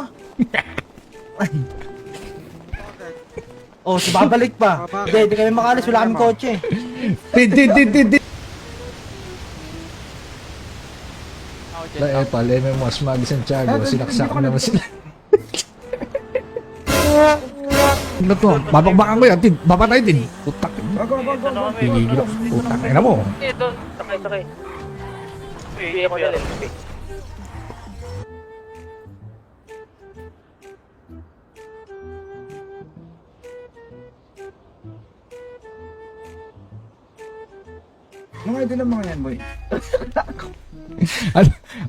Oh, si babalik pa. Hindi kami makalis. Wala kaming kotse. Di. La Epal, MMOS, Magi Santiago, sinaksak naman sila. Ano to? Babakbakan ko yan, Tid. Papatay, Tid. Putak. Gigigil ako. Putak. Ina mo. Ito, sakay. Uy, ako na lang. Mga idol ng mga yan, boy.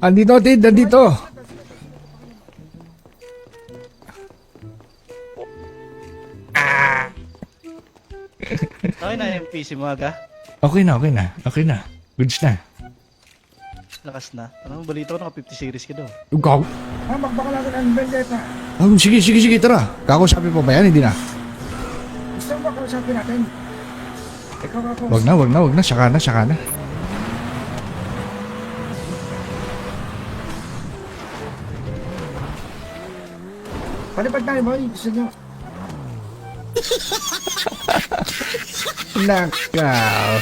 Andito, Tid. Andito. Okay na yung PC mo aga. Okay na. Goods na. Lakas na. Ano balita ko naka 50 series ka daw. Ikaw? Baka natin ang vendetta. Oh, sige, tara. Kakausapin pa ba yan? Hindi na. Gusto mo ba kausapin natin? Ikaw ako. Wag na. Saka na. Palipad tayo, boy. Gusto nyo. Nakaw.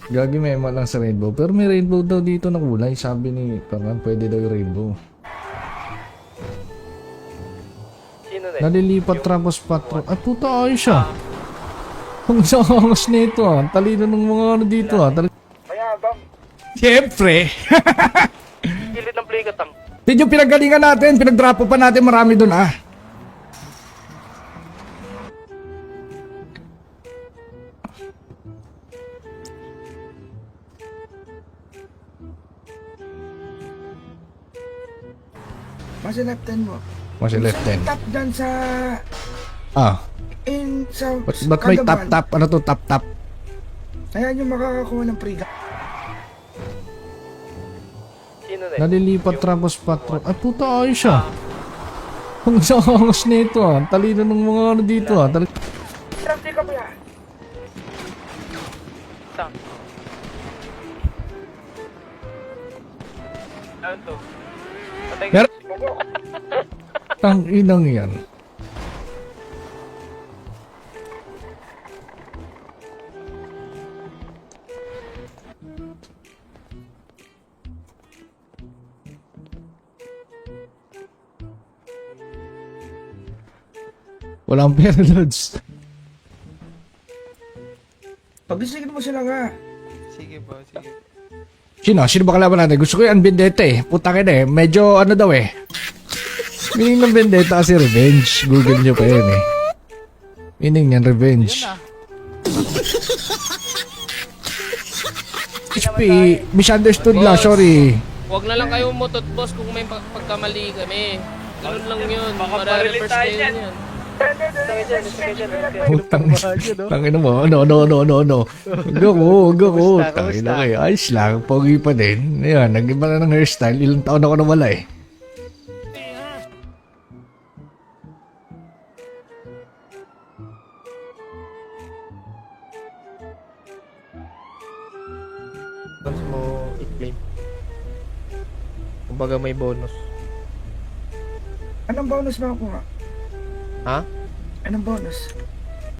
Gagi memo lang sa rainbow. Pero may rainbow daw dito na kulay. Sabi ni Pangan, pwede daw yung rainbow. Sino na? Nalilipat tapos patro. Ay puta, ayos siya. Ang sangas nito ah. Talino ng mga ano dito ah. Mayabang. Siyempre. Gilid ng play katang. Din yung pinagalingan natin. Pinagdrapo pa natin marami dun ah. Masa left hand mo. Mas left hand. Tap dyan sa... Ah. Sa... Ba't may kadaban. tap? Ano to tap? Ayan yung makakakuha ng free gun. Sino na? Nalilipat tapos patro. Ay puta, ayos siya. Ang sangas nito ah. Talino ng mga ano dito ah. Traffic ka ba yan? Tang. Ano to? Patay ka. Mer- Tang inang yan. Walang pera, Lods. Pagisingin mo sila nga. Sige po, sige. Sino ba kalaban natin? Gusto ko yung Vendetta eh. Puta ka na eh. Medyo ano daw eh. Meaning ng Vendetta kasi revenge. Google nyo pa yun eh. Meaning niyan revenge. HP, misunderstood lang. Sorry. Huwag na lang kayo mutot, boss, kung may pagkamali kami. Ganun lang yun. Baka Mara-reverse marilin tayo kayo dyan. yan. Putang tangin mo. No. Go. Tangin na kayo. Ayos lang. Pogi pa din. Ayan, nag-iba na ng hairstyle. Ilang taon ako nawala eh. Tapos mo i-claim. Kumbaga may bonus. Anong bonus makakuha? Ha? Anong bonus?